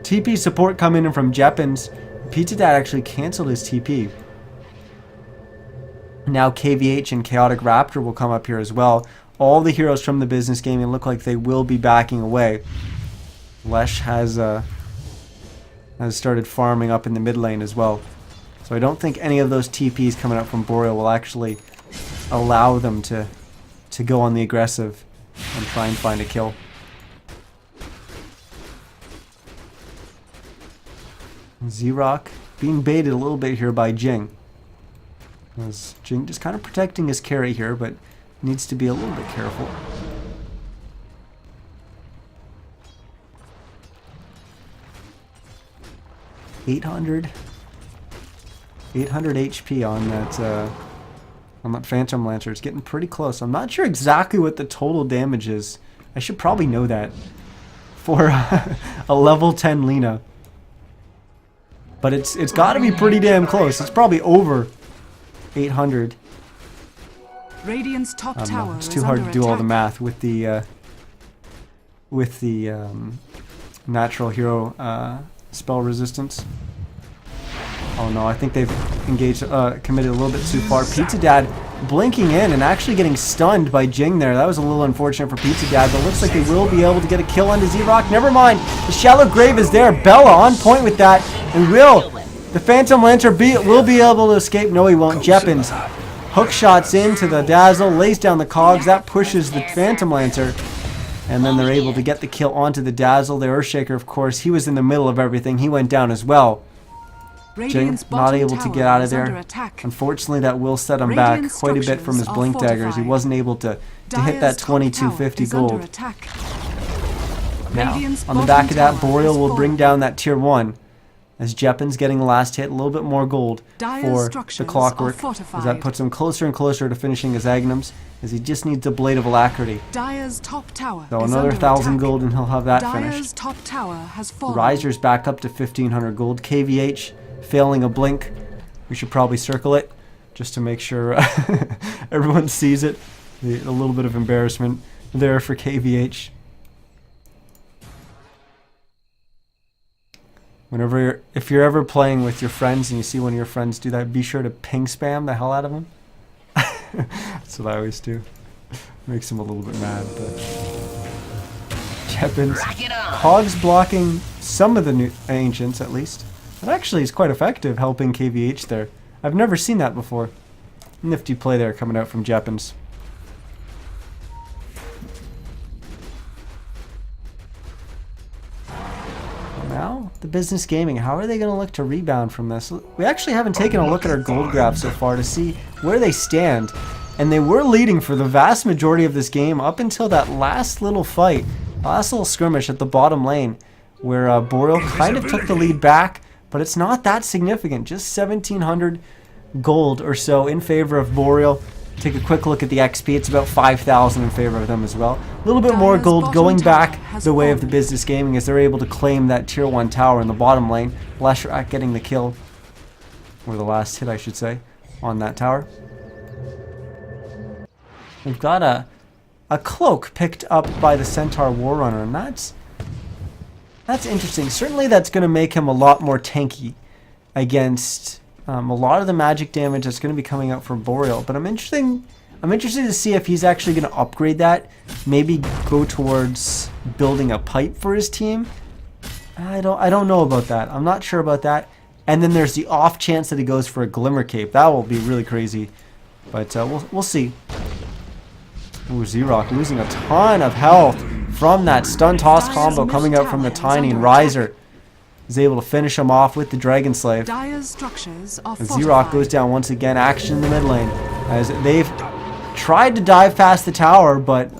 TP support come in from Jeppins. Pizza Dad actually canceled his TP. Now KVH and Chaotic Raptor will come up here as well. All the heroes from the Business Gaming look like they will be backing away. Lesh has started farming up in the mid lane as well. So I don't think any of those TPs coming up from Boreal will actually allow them to go on the aggressive and try and find a kill. Z-Rock being baited a little bit here by Jing. As Jing just kind of protecting his carry here, but needs to be a little bit careful. $800 HP on that Phantom Lancer. It's getting pretty close. I'm not sure exactly what the total damage is. I should probably know that for a level 10 Lina. But it's got to be pretty damn close. It's probably over 800. Radiant's top tower It's is too hard under to do all the attack. math with the natural hero spell resistance. Oh no, I think they've engaged, committed a little bit too far. Pizza Dad blinking in and actually getting stunned by Jing there. That was a little unfortunate for Pizza Dad, but looks like they will be able to get a kill onto Z-Rock. Never mind, the shallow grave is there. Bella on point with that, and the Phantom Lancer will be able to escape. No, he won't. Jeppins hook shots into the Dazzle, lays down the cogs. That pushes the Phantom Lancer, and then they're able to get the kill onto the Dazzle. The Earthshaker, of course, he was in the middle of everything. He went down as well. Jing not able to get out of there. Unfortunately, that will set him back quite a bit from his blink daggers. He wasn't able to hit that 2250 gold. Now, on the back of that, Boreal will bring down that tier 1. As Jeppin's getting the last hit, a little bit more gold for the Clockwork, as that puts him closer and closer to finishing his Agnums, as he just needs a Blade of Alacrity. So another 1,000 gold and he'll have that finished. Riser's back up to 1,500 gold. KVH failing a blink. We should probably circle it just to make sure everyone sees it. A little bit of embarrassment there for KVH. If you're ever playing with your friends and you see one of your friends do that, be sure to ping spam the hell out of them. That's what I always do. Makes them a little bit mad, but Jeppins, Hogs blocking some of the new Ancients at least. That actually is quite effective, helping KVH there. I've never seen that before. Nifty play there coming out from Jeppins. Now, the Business Gaming, how are they going to look to rebound from this? We actually haven't taken a look at our gold graph so far to see where they stand. And they were leading for the vast majority of this game up until that last little fight, last little skirmish at the bottom lane, where Boreal kind of took the lead back. But it's not that significant, just 1,700 gold or so in favor of Boreal. Take a quick look at the XP, it's about 5,000 in favor of them as well. A little bit more gold going back the way of the Business Gaming as they're able to claim that tier 1 tower in the bottom lane. Leshrac getting the kill, or the last hit I should say, on that tower. We've got a cloak picked up by the Centaur Warrunner, and that's interesting. Certainly that's going to make him a lot more tanky against a lot of the magic damage that's going to be coming out from Boreal. But I'm interested to see if he's actually going to upgrade that. Maybe go towards building a pipe for his team. I don't know about that. I'm not sure about that. And then there's the off chance that he goes for a Glimmer Cape. That will be really crazy. But we'll see. Ooh, Z-Rock losing a ton of health from that stun toss combo coming out from the Tiny, and Riser is able to finish him off with the Dragon Slave. Z-Rock goes down once again. Action in the mid lane as they've tried to dive past the tower, but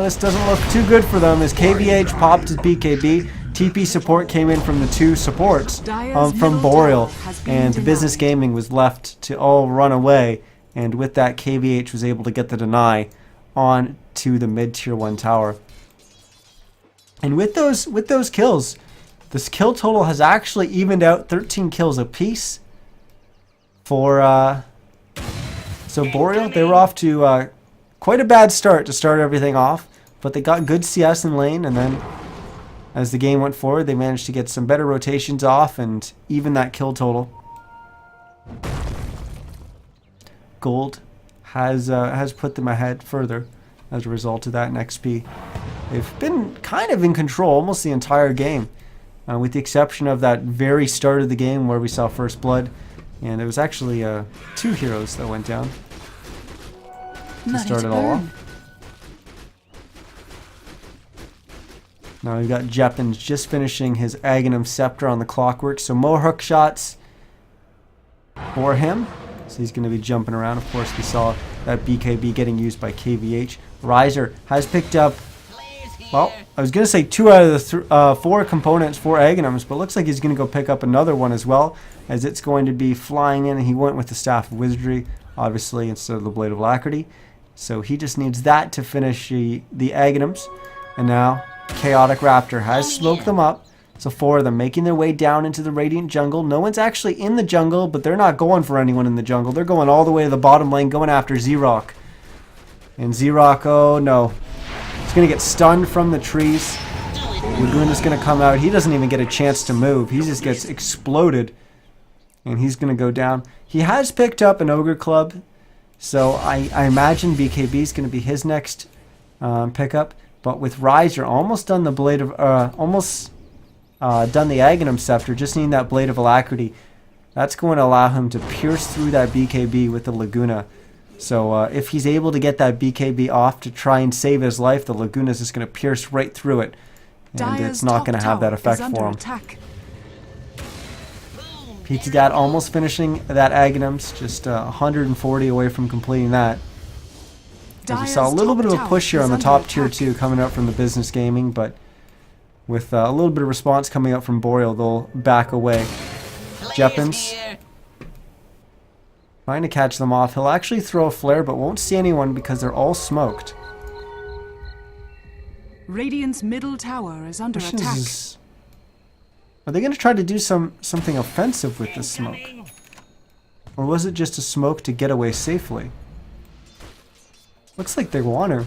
this doesn't look too good for them as KVH popped his BKB. TP support came in from the two supports from Boreal, and the Business Gaming was left to all run away, and with that KVH was able to get the deny on to the mid tier 1 tower. And with those kills, this kill total has actually evened out, 13 kills apiece for so Boreal. They were off to quite a bad start to start everything off, but they got good CS in lane, and then as the game went forward, they managed to get some better rotations off and even that kill total. Gold has put them ahead further as a result of that in XP. They've been kind of in control almost the entire game, with the exception of that very start of the game where we saw First Blood, and it was actually 2 heroes that went down to start it all off. Now we've got Jeppins just finishing his Aghanim Scepter on the Clockwork, so more hook shots for him. So he's going to be jumping around. Of course, we saw that BKB getting used by KVH. Riser has picked up, well, I was going to say 2 out of the 4 components for Aghanims, but looks like he's going to go pick up another one as well, as it's going to be flying in, and he went with the Staff of Wizardry, obviously, instead of the Blade of Alacrity. So he just needs that to finish the Aghanims. And now, Chaotic Raptor has smoked them up. So 4 of them making their way down into the Radiant jungle. No one's actually in the jungle, but they're not going for anyone in the jungle. They're going all the way to the bottom lane, going after Z-Rock. And Z-Rock, oh no. He's going to get stunned from the trees. Lagoon is going to come out. He doesn't even get a chance to move. He just gets exploded. And he's going to go down. He has picked up an Ogre Club. So I imagine BKB is going to be his next pickup. But with Riser, almost done the Blade of... done the Aghanim Scepter, just needing that Blade of Alacrity. That's going to allow him to pierce through that BKB with the Laguna. So if he's able to get that BKB off to try and save his life, the Laguna is just going to pierce right through it. And it's not going to have that effect for him. Pizza Dad almost finishing that Aghanims, just 140 away from completing that. As we saw a little bit of a push here on the top tier 2 coming up from the Business Gaming, but with a little bit of response coming up from Boreal, they'll back away. Jeppins trying to catch them off. He'll actually throw a flare, but won't see anyone because they're all smoked. Radiant's middle tower is under attack. Are they going to try to do something offensive with this smoke? Or was it just a smoke to get away safely? Looks like they want to.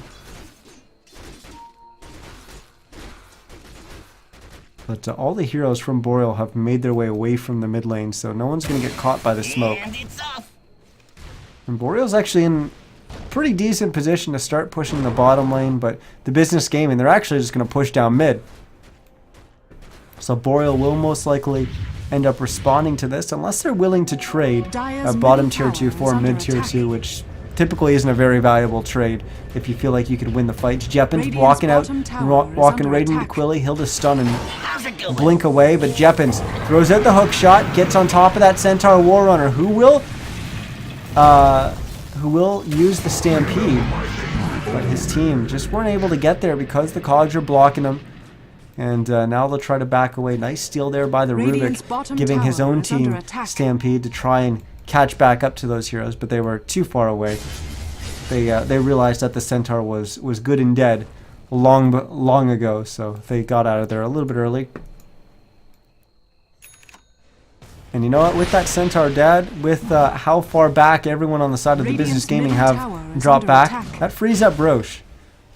But all the heroes from Boreal have made their way away from the mid lane, so no one's going to get caught by the smoke. And Boreal's actually in pretty decent position to start pushing the bottom lane, but the Business Gaming, they're actually just going to push down mid. So Boreal will most likely end up responding to this, unless they're willing to trade a bottom tier 2 for mid tier 2, which typically isn't a very valuable trade if you feel like you could win the fight. Jeppins walking out, walking right into Quilly. He'll just stun and blink away, but Jeppins throws out the hook shot, gets on top of that Centaur War Runner, who will use the Stampede, but his team just weren't able to get there because the cogs are blocking him. And now they'll try to back away. Nice steal there by the Rubik, giving his own team Stampede to try and catch back up to those heroes, but they were too far away. They realized that the Centaur was good and dead long ago, so they got out of there a little bit early. And you know what? With that Centaur Dad, with how far back everyone on the side of the Business Gaming have dropped back, that frees up Roche.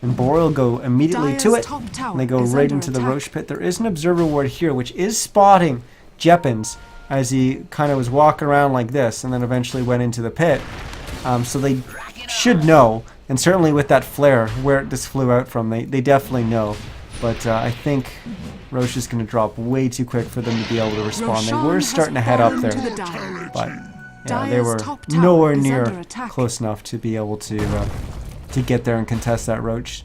And Boreal go immediately to it, and they go right into the Roche pit. There is an Observer Ward here, which is spotting Jeppins as he kind of was walking around like this, and then eventually went into the pit. So they should know, and certainly with that flare, where this flew out from, they definitely know. But I think Roche is going to drop way too quick for them to be able to respond. They were starting to head up there, but yeah, they were nowhere near close enough to be able to get there and contest that Roche.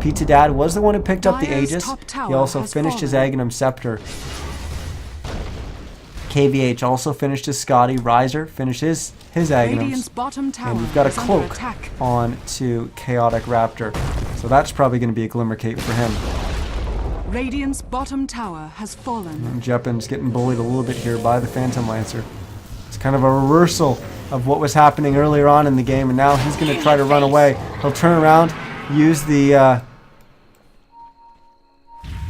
Pizza Dad was the one who picked up the Aegis. He also finished his Aghanim Scepter. KVH also finished his Scotty. Riser finished his Aghanims. And we've got a cloak on to Chaotic Raptor. So that's probably going to be a Glimmer Cape for him. Radiant's bottom tower has fallen. And Jeppin's getting bullied a little bit here by the Phantom Lancer. It's kind of a reversal of what was happening earlier on in the game, and now he's going to try to run away. He'll turn around, use the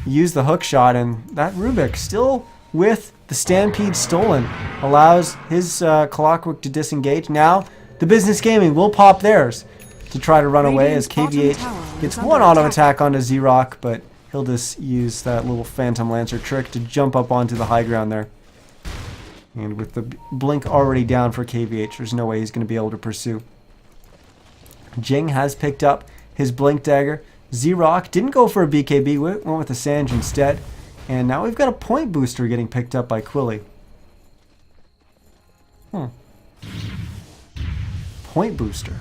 hook shot, and that Rubik still with the Stampede stolen allows his Clockwork to disengage. Now the Business Gaming will pop theirs to try to run away as KVH gets one auto attack onto Z-Rock, but he'll just use that little Phantom Lancer trick to jump up onto the high ground there. And with the blink already down for KVH, there's no way he's going to be able to pursue. Jing has picked up his blink dagger. Z-Rock didn't go for a BKB, went with a Sange instead. And now we've got a point booster getting picked up by Quilly. Point booster.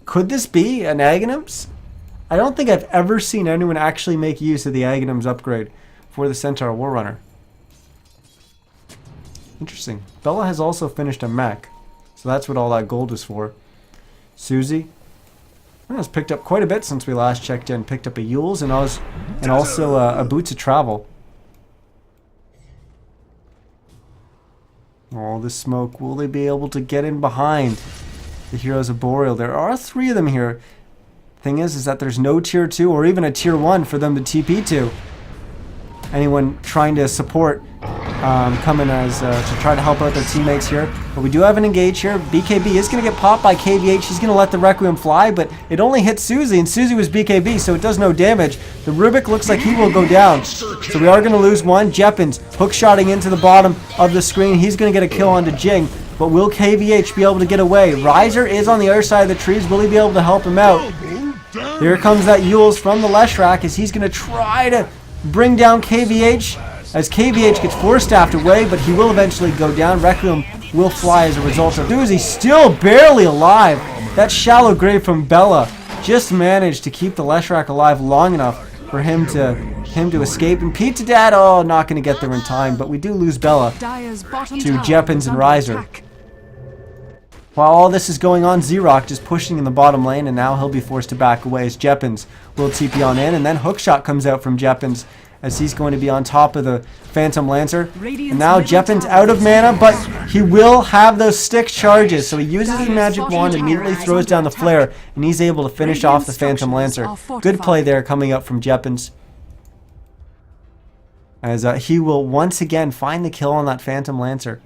Could this be an Aghanims? I don't think I've ever seen anyone actually make use of the Aghanims upgrade for the Centaur War Runner. Interesting. Bella has also finished a mech, so that's what all that gold is for. Susie has picked up quite a bit since we last checked in. Picked up a Yules and also a Boots of Travel. All this smoke. Will they be able to get in behind the heroes of Boreal? There are 3 of them here. Thing is that there's no tier 2 or even a tier 1 for them to TP to. Anyone trying to support coming as to try to help out their teammates here. But we do have an engage here. BKB is going to get popped by KVH. He's going to let the Requiem fly, but it only hit Susie, and Susie was BKB, so it does no damage. The Rubik looks like he will go down. So we are going to lose one. Jeppins hook-shotting into the bottom of the screen. He's going to get a kill onto Jing. But will KVH be able to get away? Riser is on the other side of the trees. Will he be able to help him out? Here comes that Yules from the Leshrac as he's going to try to bring down KVH. As KVH gets Force Staffed away, but he will eventually go down. Requiem will fly as a result of it. He's still barely alive. That shallow grave from Bella just managed to keep the Leshrac alive long enough for him to escape. And Pizza Dad, oh, not going to get there in time, but we do lose Bella to Jeppins and Riser. While all this is going on, Xerox just pushing in the bottom lane, and now he'll be forced to back away as Jeppins will TP on in, and then Hookshot comes out from Jeppins as he's going to be on top of the Phantom Lancer. And now Jeppins out of mana, but he will have those stick charges, so he uses his magic wand, immediately throws down the flare, and he's able to finish off the Phantom Lancer. Good play there coming up from Jeppins, as he will once again find the kill on that Phantom Lancer.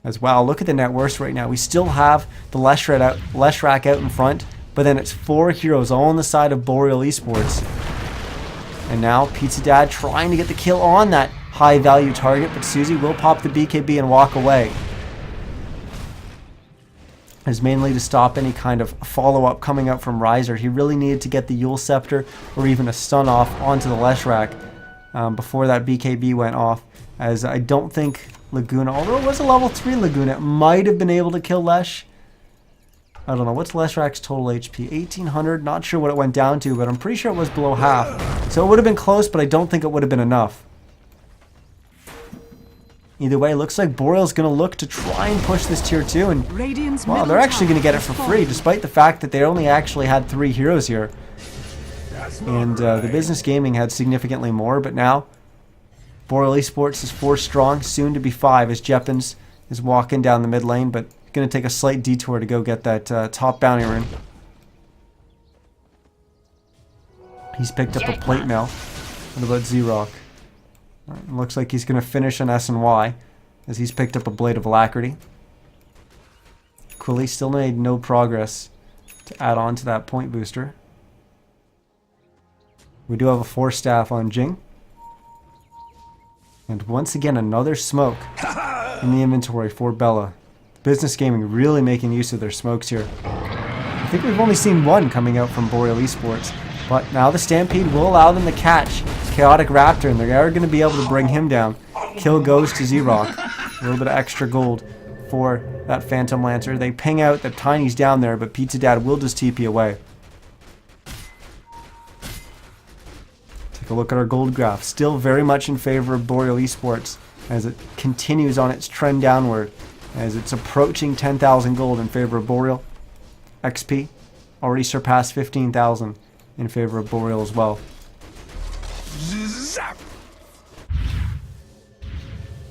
As well, look at the net worth right now. We still have the Leshrac out in front, but then it's 4 heroes all on the side of Boreal eSports. And now Pizza Dad trying to get the kill on that high value target, but Susie will pop the BKB and walk away. As mainly to stop any kind of follow-up coming up from Riser. He really needed to get the Yule Scepter or even a stun off onto the Leshrac before that BKB went off, as I don't think Laguna, although it was a level 3 Laguna, it might have been able to kill Lesh. I don't know, what's Leshrac's total HP? 1800, not sure what it went down to, but I'm pretty sure it was below half. So it would have been close, but I don't think it would have been enough. Either way, looks like Boreal's going to look to try and push this tier 2, and wow, they're actually going to get it for free, despite the fact that they only actually had 3 heroes here. And the Business Gaming had significantly more, but now Boreal eSports is 4 strong, soon to be 5, as Jeppins is walking down the mid lane, but going to take a slight detour to go get that top bounty rune. He's picked up a plate mail. What about Z-Rock? Right, looks like he's going to finish on S and Y, as he's picked up a Blade of Alacrity. Quilly still made no progress to add on to that point booster. We do have a Force Staff on Jing. And once again, another smoke in the inventory for Bella. Business Gaming really making use of their smokes here. I think we've only seen one coming out from Boreal eSports, but now the Stampede will allow them to catch Chaotic Raptor, and they are going to be able to bring him down. Kill goes to Z-Rock. A little bit of extra gold for that Phantom Lancer. They ping out that Tiny's down there, but Pizza Dad will just TP away. Take a look at our gold graph. Still very much in favor of Boreal eSports as it continues on its trend downward, as it's approaching 10,000 gold in favor of Boreal. XP already surpassed 15,000 in favor of Boreal as well.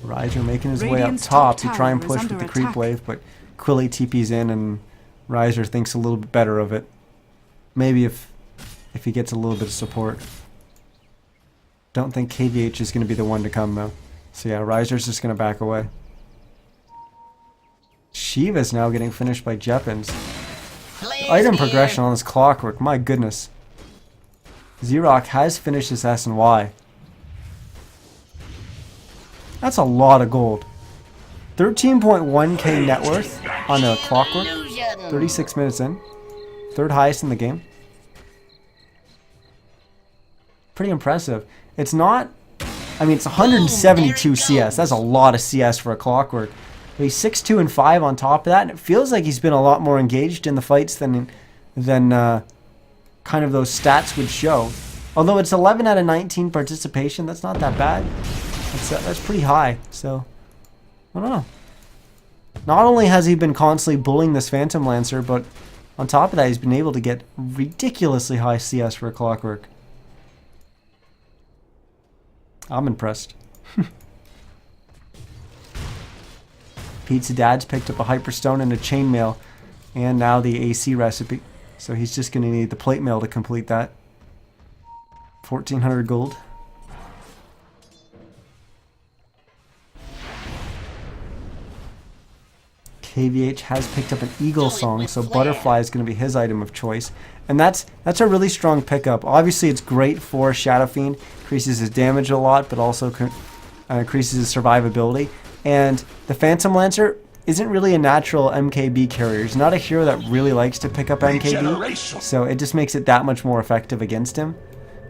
Riser making his way up top to try and push with the creep wave, but Quilly TP's in and Riser thinks a little bit better of it. Maybe if he gets a little bit of support. Don't think KVH is going to be the one to come though. So yeah, Riser's just going to back away. Shiva's now getting finished by Jeppins. Item progression on this Clockwork, my goodness. Z-Rock has finished his S and Y. That's a lot of gold. 13.1k net worth on a Clockwork. 36 minutes in. Third highest in the game. Pretty impressive. It's not... I mean, it's 172 CS. That's a lot of CS for a Clockwork. But he's 6'2" and 5 on top of that, and it feels like he's been a lot more engaged in the fights than kind of those stats would show. Although it's 11 out of 19 participation, that's not that bad. That's pretty high, so I don't know. Not only has he been constantly bullying this Phantom Lancer, but on top of that, he's been able to get ridiculously high CS for a Clockwork. I'm impressed. Pizza Dad's picked up a Hyperstone and a Chainmail, and now the AC recipe. So he's just going to need the Plate Mail to complete that. 1,400 gold. KVH has picked up an Eagle Song, so Butterfly is going to be his item of choice. And that's a really strong pickup. Obviously, it's great for Shadow Fiend. Increases his damage a lot, but also increases his survivability. And the Phantom Lancer, isn't really a natural MKB carrier. He's not a hero that really likes to pick up MKB, so it just makes it that much more effective against him.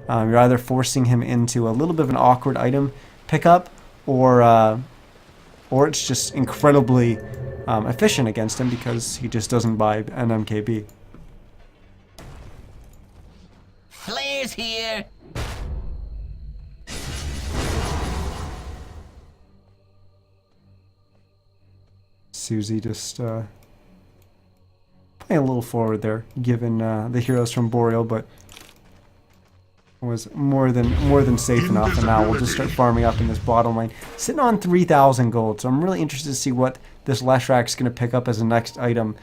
You're either forcing him into a little bit of an awkward item pickup, or it's just incredibly efficient against him because he just doesn't buy an MKB. Flares here. Susie just playing a little forward there, given the heroes from Boreal, but was more than safe enough. And now we'll just start farming up in this bottom lane, sitting on 3,000 gold. So I'm really interested to see what this Leshrak's going to pick up as a next item.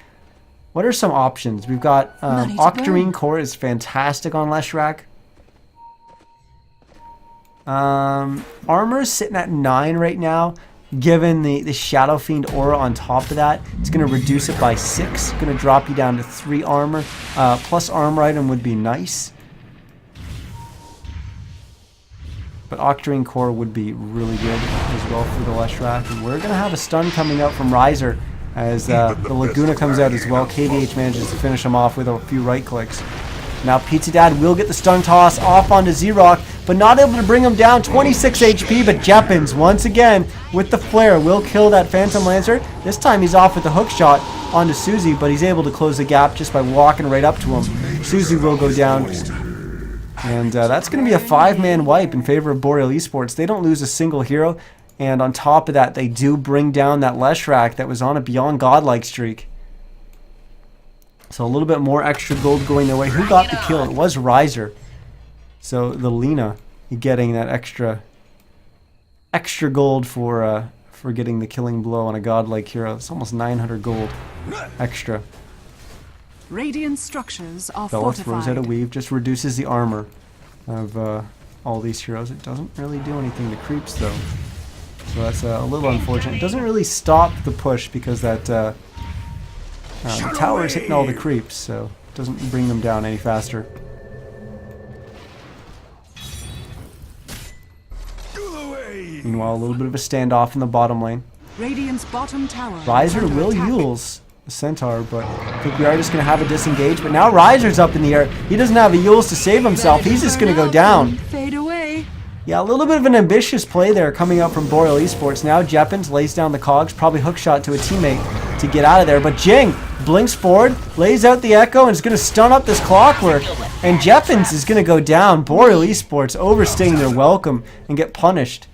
What are some options? We've got Octarine Core is fantastic on Leshrak. Armor is sitting at 9 right now. Given the Shadow Fiend aura on top of that, it's going to reduce it by 6. Going to drop you down to 3 armor. Plus armor item would be nice. But Octarine Core would be really good as well for the Leshrak. And we're going to have a stun coming out from Riser as the Laguna comes out as well. KVH manages to finish him off with a few right clicks. Now Pizza Dad will get the stun toss off onto Z-Rock, but not able to bring him down. 26 HP, but Jeppins, once again, with the flare, will kill that Phantom Lancer. This time he's off with the hook shot onto Susie, but he's able to close the gap just by walking right up to him. Susie will go down. And that's going to be a 5-man wipe in favor of Boreal eSports. They don't lose a single hero. And on top of that, they do bring down that Leshrak that was on a Beyond Godlike streak. So a little bit more extra gold going their way. Who got the kill? It was Riser. So the Lina getting that extra gold for getting the killing blow on a godlike hero. It's almost 900 gold extra. Radiant structures are Bella fortified. throws out a weave, just reduces the armor of all these heroes. It doesn't really do anything to creeps though. So that's a little unfortunate. It doesn't really stop the push because that the tower is hitting all the creeps, so it doesn't bring them down any faster. Meanwhile, a little bit of a standoff in the bottom lane. Radiant's bottom tower. Riser will Yule's the Centaur, but I think we are just going to have a disengage. But now Riser's up in the air. He doesn't have a Yule's to save himself. He's just going to go down. Fade away. Yeah, a little bit of an ambitious play there coming up from Boreal eSports. Now Jeppins lays down the cogs, probably hookshot to a teammate to get out of there. But Jing blinks forward, lays out the Echo, and is going to stun up this Clockwork. And Jeppins is going to go down. Boreal eSports overstaying their welcome and get punished.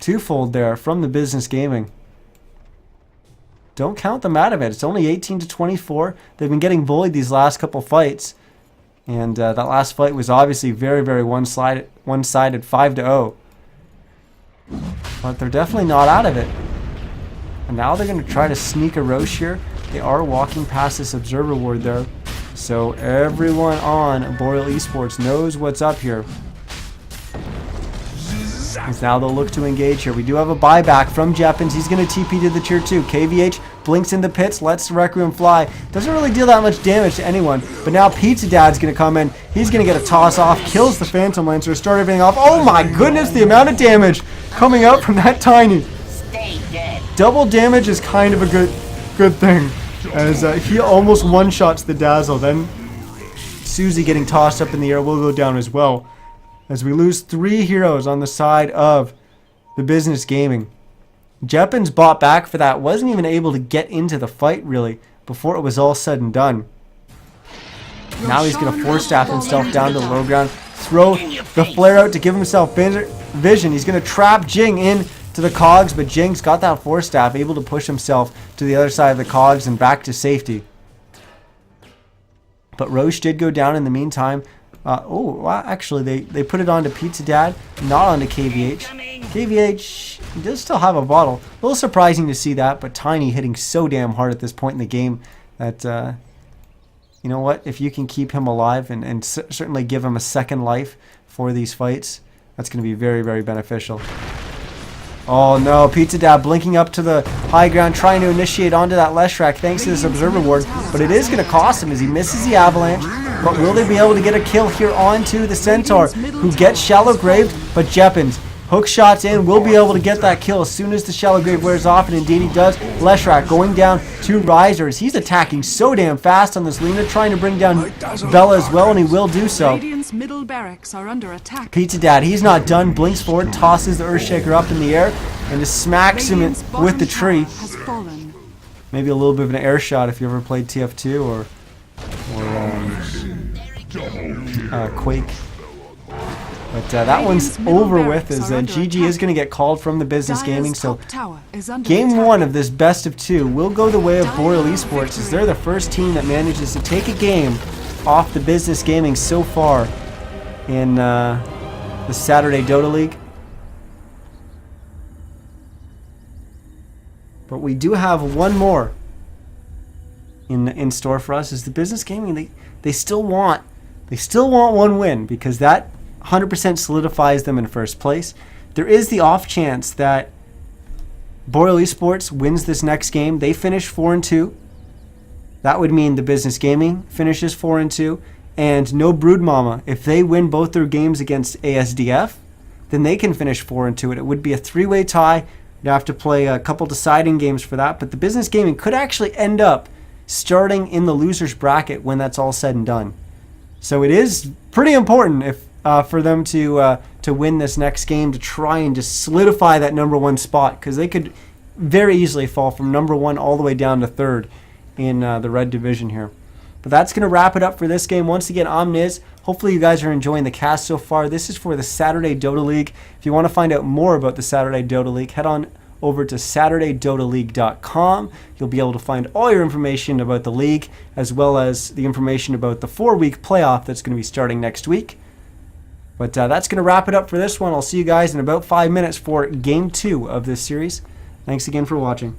Twofold there from the Business Gaming. Don't count them out of it. It's only 18 to 24. They've been getting bullied these last couple fights. And that last fight was obviously very, very one-sided 5-0. But they're definitely not out of it. And now they're going to try to sneak a Roche here. They are walking past this Observer Ward there. So everyone on Boreal eSports knows what's up here. As now they'll look to engage here. We do have a buyback from Jeppins. He's going to TP to the tier 2. KVH blinks in the pits, lets Requiem fly. Doesn't really deal that much damage to anyone. But now Pizza Dad's going to come in. He's going to get a toss off. Kills the Phantom Lancer. Start everything off. Oh my goodness, the amount of damage coming out from that Tiny. Stay dead. Double damage is kind of a good thing. As he almost one-shots the Dazzle. Then Susie getting tossed up in the air will go down as well. As we lose 3 heroes on the side of the Business Gaming. Jeppins bought back for that. Wasn't even able to get into the fight, really, before it was all said and done. Now he's going to Force Staff himself down to the low ground. Throw the flare out to give himself vision. He's going to trap Jing in to the cogs, but Jing's got that Force Staff, able to push himself to the other side of the cogs and back to safety. But Roche did go down in the meantime. Actually, they put it onto Pizza Dad, not onto KVH. KVH does still have a bottle. A little surprising to see that, but Tiny hitting so damn hard at this point in the game that, you know what, if you can keep him alive and certainly give him a second life for these fights, that's going to be very, very beneficial. Oh no, Pizza Dad blinking up to the high ground, trying to initiate onto that Leshrak thanks to this Observer Ward, but it is going to cost him as he misses the Avalanche. But will they be able to get a kill here onto the Centaur, who gets shallow graved? But Jeppins Hook shots in, will be able to get that kill as soon as the Shallow Grave wears off, and indeed he does. Leshrak going down to Risers. He's attacking so damn fast on this Luna, trying to bring down Bella as well, and he will do so. Radiant's middle barracks are under attack. Pizza Dad, he's not done. Blinks forward, tosses the Earthshaker up in the air, and just smacks him with the tree. Has fallen. Maybe a little bit of an air shot if you ever played TF2 or Quake. But that one's over with, as GG is going to get called from the business gaming. So game 1 of this best of 2 will go the way of Boreal eSports, as they're the first team that manages to take a game off the business gaming so far in the Saturday Dota League. But we do have one more in store for us. Is the business gaming, they still want one win, because that 100% solidifies them in first place. There is the off chance that Boreal eSports wins this next game. They finish 4-2. That would mean the business gaming finishes 4-2, and no Broodmama. If they win both their games against ASDF, then they can finish 4-2, and it would be a 3-way tie. You'd have to play a couple deciding games for that, but the business gaming could actually end up starting in the losers bracket when that's all said and done. So it is pretty important if for them to win this next game, to try and just solidify that #1 spot, because they could very easily fall from #1 all the way down to 3rd in the red division here. But that's going to wrap it up for this game. Once again, I'm Niz. Hopefully you guys are enjoying the cast so far. This is for the Saturday Dota League. If you want to find out more about the Saturday Dota League, head on over to SaturdayDotaLeague.com. You'll be able to find all your information about the league, as well as the information about the 4-week playoff that's going to be starting next week. But that's going to wrap it up for this one. I'll see you guys in about 5 minutes for Game 2 of this series. Thanks again for watching.